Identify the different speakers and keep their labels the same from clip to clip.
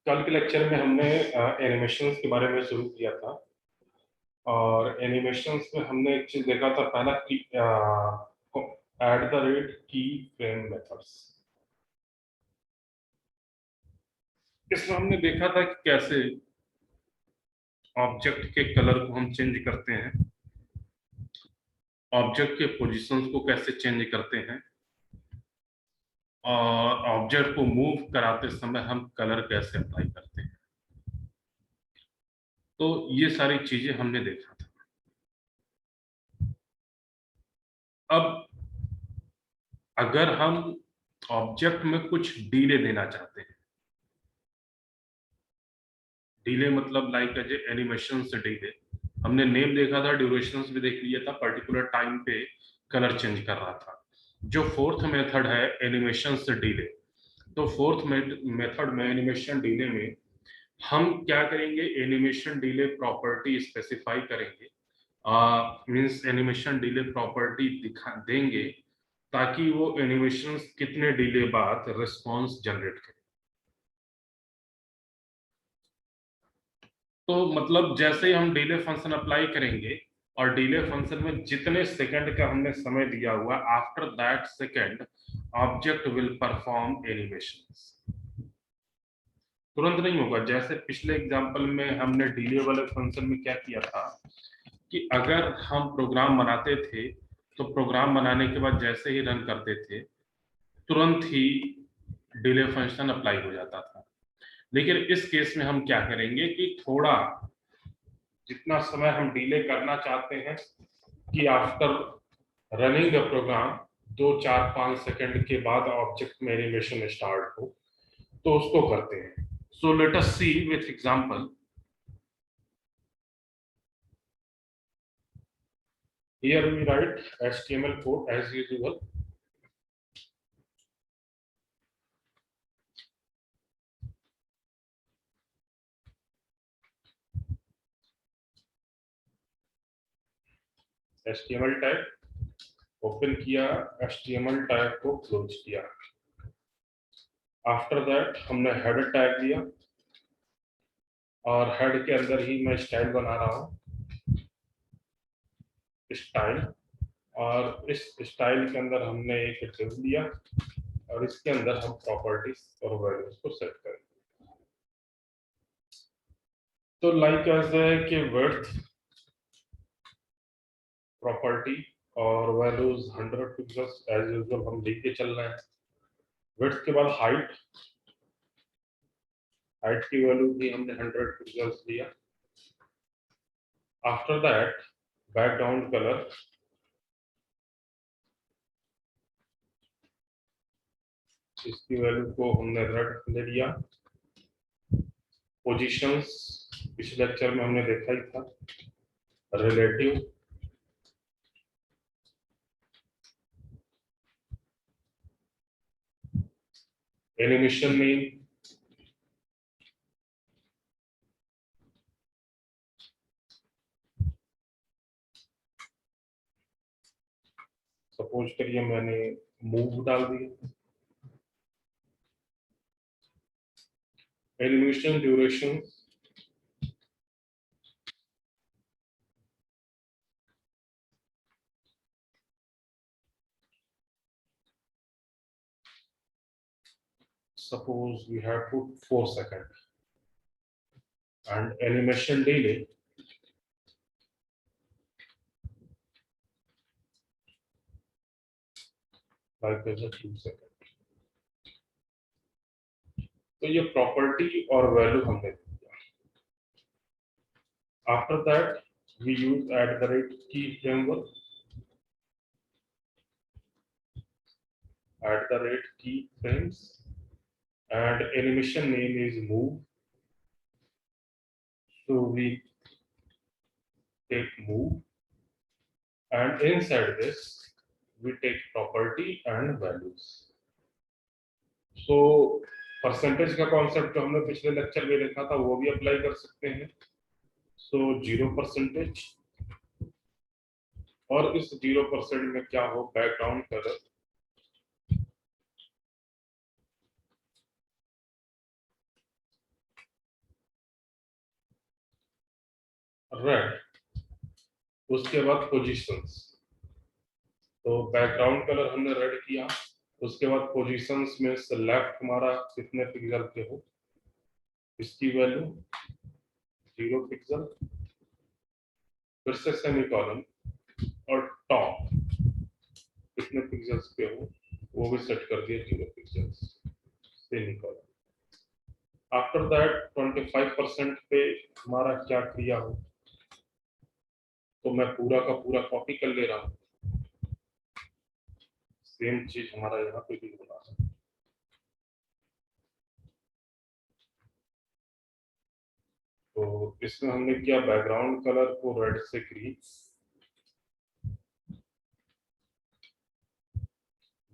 Speaker 1: कल के लेक्चर में हमने एनिमेशंस के बारे में शुरू किया था और एनिमेशंस में हमने एक चीज देखा था पहला की एट द रेट की फ्रेम मेथड्स। इसमें हमने देखा था कि कैसे ऑब्जेक्ट के कलर को हम चेंज करते हैं, ऑब्जेक्ट के पोजीशंस को कैसे चेंज करते हैं और ऑब्जेक्ट को मूव कराते समय हम कलर कैसे अप्लाई करते हैं। तो ये सारी चीजें हमने देखा था। अब अगर हम ऑब्जेक्ट में कुछ डीले देना चाहते हैं, डीले मतलब लाइक एज एनिमेशन से डीले, हमने नेम देखा था, ड्यूरेशंस भी देख लिया था, पर्टिकुलर टाइम पे कलर चेंज कर रहा था। जो फोर्थ मेथड है एनिमेशन से डीले, तो फोर्थ मेथड में एनिमेशन डीले में हम क्या करेंगे, एनिमेशन डीले प्रॉपर्टी स्पेसिफाई करेंगे, मींस एनिमेशन डीले प्रॉपर्टी दिखा देंगे ताकि वो एनिमेशन कितने डीले बाद रिस्पॉन्स जनरेट करे। तो मतलब जैसे ही हम डिले फंक्शन अप्लाई करेंगे और डिले फंक्शन में जितने सेकंड का हमने समय दिया हुआ, after that second object will perform animations. तुरंत नहीं होगा। जैसे पिछले एग्जांपल में हमने डिले वाले फंक्शन में क्या किया था कि अगर हम प्रोग्राम बनाते थे तो प्रोग्राम बनाने के बाद जैसे ही रन करते थे तुरंत ही डिले फंक्शन अप्लाई हो जाता था। लेकिन इस केस में हम क्या करेंगे कि थोड़ा जितना समय हम डिले करना चाहते हैं कि after running the program 2 4 5 second के बाद ऑब्जेक्ट में एनिमेशन स्टार्ट हो, तो उसको करते हैं। So let us see with example. Here we write HTML code as usual. HTML tag open किया, HTML टैग को क्लोज किया। आफ्टर दैट हमने हेडर टैग दिया और हेड के अंदर ही मैं स्टाइल बना रहा हूँ, स्टाइल, और इस स्टाइल के अंदर हमने एक डिव दिया और इसके अंदर हम प्रॉपर्टीज और वैल्यूज को सेट करेंगे। तो लाइक ऐसे है कि विड्थ प्रॉपर्टी और वैल्यूज 100 पिक्सेल्स एज यूजुअल हम लेके चल रहे हैं। विड्थ के बाद हाइट, हाइट की वैल्यू भी हमने 100 पिक्सेल्स लिया। आफ्टर दैट बैकग्राउंड कलर, इसकी वैल्यू को हमने रेड ले लिया। पोजीशंस पिछले लेक्चर में हमने देखा ही था, रिलेटिव, एनिमेशन नेम, सपोज करिए मैंने मूव डाल दिया। Animation duration, suppose we have put 4 seconds, and animation delay, like there's a 2 second। तो ये प्रॉपर्टी और वैल्यू हमने दिया। After that we use @key framework, @keyframes, and animation name is move, so we take move, and inside this we take property and values। so percentage का concept जो हमने पिछले lecture में देखा था वो भी अप्लाई कर सकते हैं। सो 0%, और इस 0% में क्या हो, बैकग्राउंड कलर रेड, उसके बाद पोजीशंस, तो बैकग्राउंड कलर हमने रेड किया, उसके बाद पोजीशंस में से लेफ्ट हमारा कितने पिक्सल पे हो, इसकी वैल्यू 0 पिक्सल, फिर से सेमीकोलन, और टॉप कितने पिक्सल्स पे हो वो भी सेट कर दिया 0 पिक्सल्स, सेमीकोलन। आफ्टर दैट 25% पे हमारा क्या क्रिया हो, तो मैं पूरा का पूरा कॉपी कर ले रहा हूँ, सेम चीज हमारा यहाँ पे भी होना है। तो इसमें हमने किया, बैकग्राउंड कलर को रेड से ग्रीन,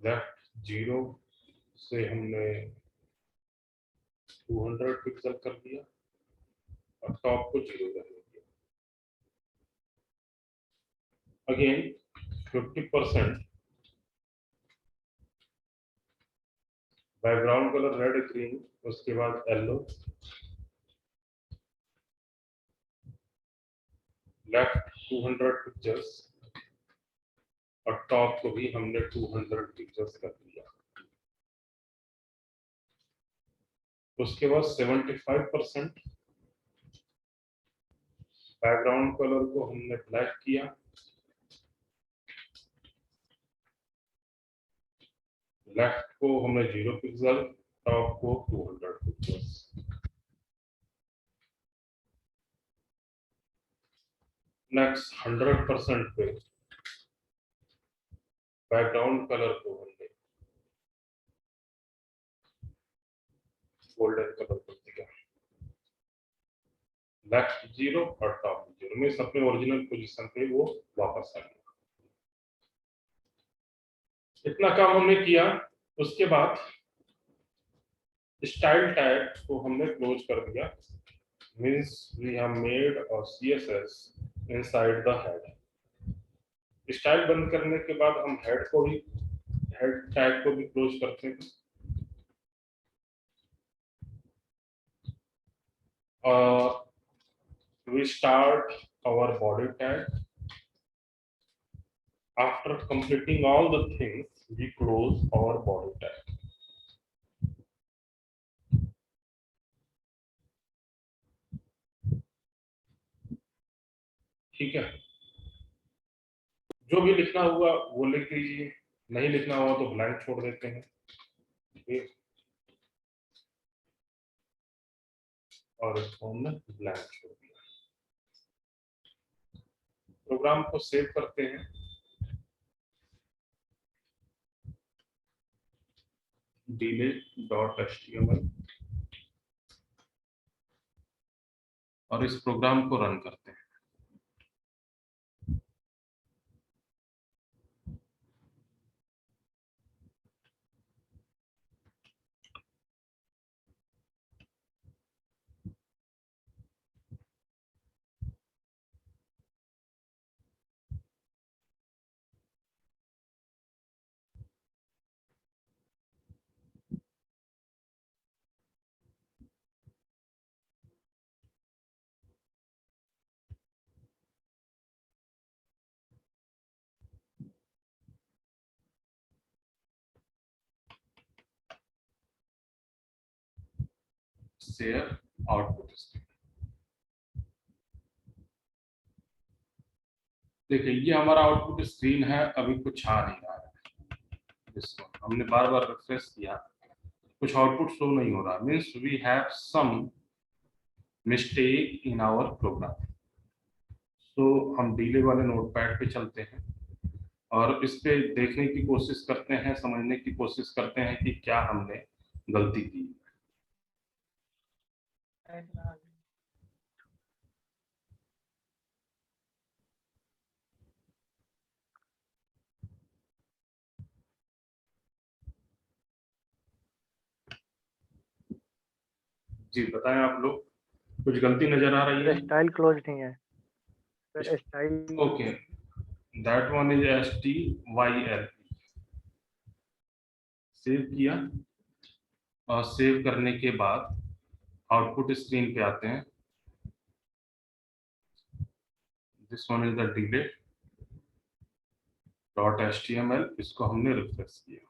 Speaker 1: लेफ्ट 0 से हमने 200 पिक्सल कर दिया, और टॉप को 0 रहने दिया। Again 50% background colour red green, उसके बाद येलो, लेफ्ट 200 पिक्चर्स, और टॉप को भी हमने 200 पिक्चर्स कर दिया। उसके बाद 75% बैकग्राउंड कलर को हमने ब्लैक किया, लेफ्ट को हमने 0 पिक्सल, टॉप को 200 पिक्सल्स। नेक्स्ट 100% पे बैकग्राउंड कलर को हमने गोल्डन कलर कर दिया, लेफ्ट 0 और टॉप 0 में अपने ओरिजिनल पोजीशन पे वो वापस आ गया। इतना काम हमने किया। उसके बाद स्टाइल टैग को हमने क्लोज कर दिया, means we have made a CSS inside the head. Style बंद करने के बाद हम हेड टैग को भी क्लोज करते हैं। We start our body tag. After completing all the things, we close our body tag. ठीक है, जो भी लिखना हुआ वो लिख दीजिए, नहीं लिखना हुआ तो ब्लैंक छोड़ देते हैं। और इसको हमने ब्लैंक छोड़ दिया। प्रोग्राम को सेव करते हैं। delay.html और इस प्रोग्राम को रन करते हैं। Share output screen. देखिए ये हमारा आउटपुट स्क्रीन है, अभी कुछ आ नहीं रहा है। इसको हमने बार बार रिफ्रेश किया, कुछ आउटपुट शो नहीं हो रहा, means we have some mistake in our program. तो हम डिले वाले नोटपैड पे चलते हैं और इस पे देखने की कोशिश करते हैं, समझने की कोशिश करते हैं कि क्या हमने गलती की। जी बताएं आप लोग, कुछ गलती नजर आ रही है?
Speaker 2: स्टाइल क्लोज नहीं है sir, style.
Speaker 1: Okay, that one is STYL। Save किया और सेव करने के बाद आउटपुट स्क्रीन पे आते हैं। This one is the delay dot HTML, इसको हमने रिफ्रेश किया।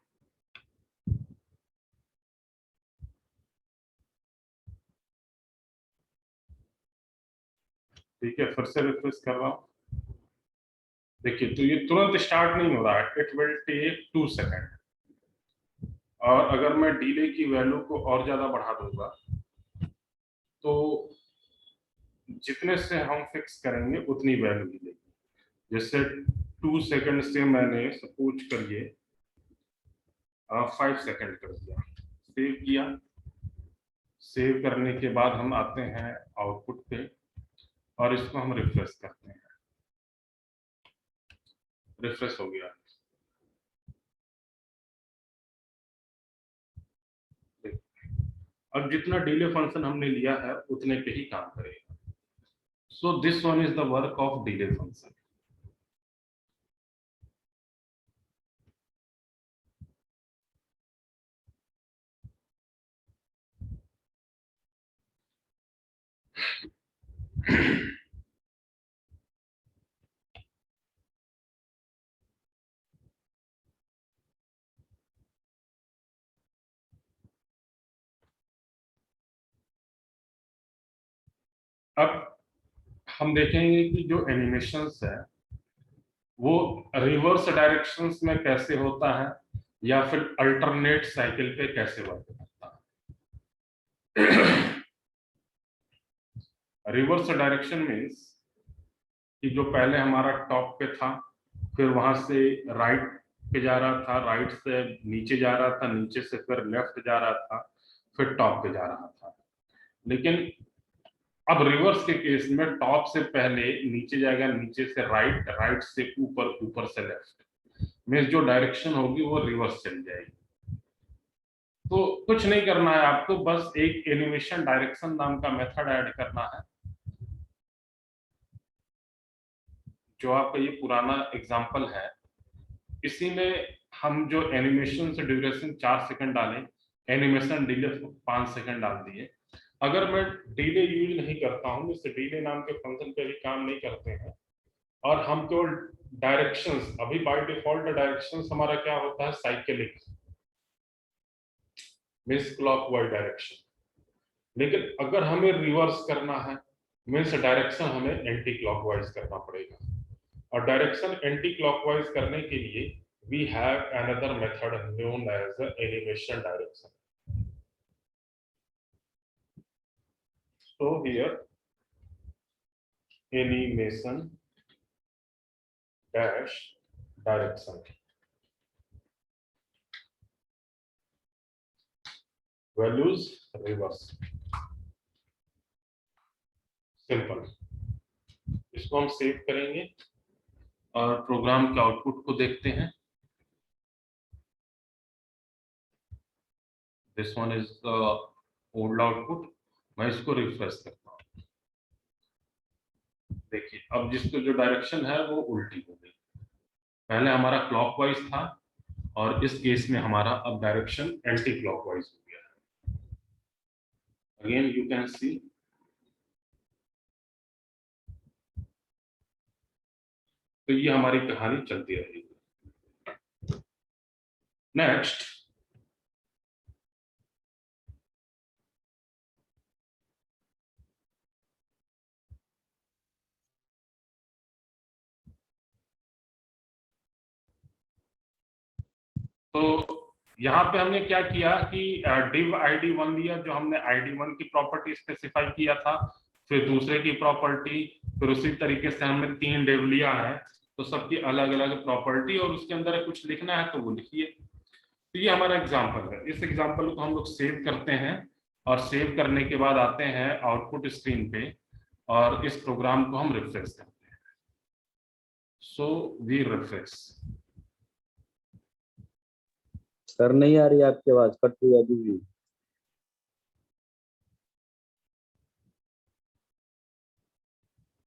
Speaker 1: ठीक है, फिर से रिफ्रेश कर रहा हूं। देखिए, तो ये तुरंत स्टार्ट नहीं हो रहा है, इट विल टेक 2 सेकेंड। और अगर मैं डिले की वैल्यू को और ज्यादा बढ़ा दूंगा तो जितने से हम फिक्स करेंगे उतनी वैल्यू मिलेगी। जैसे 2 सेकेंड से मैंने सपोज करिए 5 सेकेंड कर दिया, सेव किया। सेव करने के बाद हम आते हैं आउटपुट पे और इसको हम रिफ्रेश करते हैं। रिफ्रेश हो गया। अब जितना डिले फंक्शन हमने लिया है उतने पे ही काम करेगा। So this one is the work of delay function. अब हम देखेंगे कि जो एनिमेशंस है वो रिवर्स डायरेक्शंस में कैसे होता है या फिर अल्टरनेट साइकिल पे कैसे वर्क करता है। रिवर्स डायरेक्शन मीन्स कि जो पहले हमारा टॉप पे था, फिर वहां से राइट पे जा रहा था, राइट से नीचे जा रहा था, नीचे से फिर लेफ्ट जा रहा था, फिर टॉप पे जा रहा था। लेकिन अब रिवर्स के केस में टॉप से पहले नीचे जाएगा, नीचे से राइट, राइट से ऊपर, ऊपर से लेफ्ट। मीन्स जो डायरेक्शन होगी वो रिवर्स चली जाएगी। तो कुछ नहीं करना है आपको, बस एक एनिमेशन डायरेक्शन नाम का मेथड ऐड करना है। जो आपका ये पुराना एग्जांपल है, इसी में हम जो एनिमेशन से ड्यूरेशन 4 सेकंड डालें, एनिमेशन डिले 5 सेकंड डाल दिए। अगर मैं डिले यूज नहीं करता हूं, इससे डिले नाम के फंक्शन पे भी काम नहीं करते हैं, और हम केवल डायरेक्शंस, अभी बाय डिफॉल्ट डायरेक्शंस हमारा क्या होता है, साइक्लिक, मीन्स क्लॉकवाइज डायरेक्शन। लेकिन अगर हमें रिवर्स करना है, मीन्स डायरेक्शन हमें एंटी क्लॉकवाइज करना पड़ेगा। और डायरेक्शन एंटी क्लॉकवाइज करने के लिए we have another method known as animation direction. So here animation dash direction, values reverse, simple. इसको हम सेव करेंगे और प्रोग्राम के आउटपुट को देखते हैं। This one is the old output. मैं इसको रिफ्रेश करता हूँ। देखिए, अब जिसको जो डायरेक्शन है वो उल्टी हो गई। पहले हमारा क्लॉकवाइज था और इस केस में हमारा अब डायरेक्शन एंटी क्लॉकवाइज हो गया है। अगेन यू कैन सी, तो ये हमारी कहानी चलती रहेगी। नेक्स्ट, तो यहाँ पे हमने क्या किया कि div id1 लिया, जो हमने id1 की प्रॉपर्टी स्पेसिफाई किया था, फिर दूसरे की प्रॉपर्टी, फिर उसी तरीके से हमने 3 div लिया है, तो सबकी अलग अलग प्रॉपर्टी, और उसके अंदर कुछ लिखना है तो वो लिखिए। तो ये हमारा एग्जाम्पल है। इस एग्जाम्पल को हम लोग सेव करते हैं और सेव करने के बाद आते हैं आउटपुट स्क्रीन पे और इस प्रोग्राम को हम रिफ्रेश करते हैं। So we refresh.
Speaker 3: सर नहीं आ रही आपकी आवाज, कट रही है अभी भी।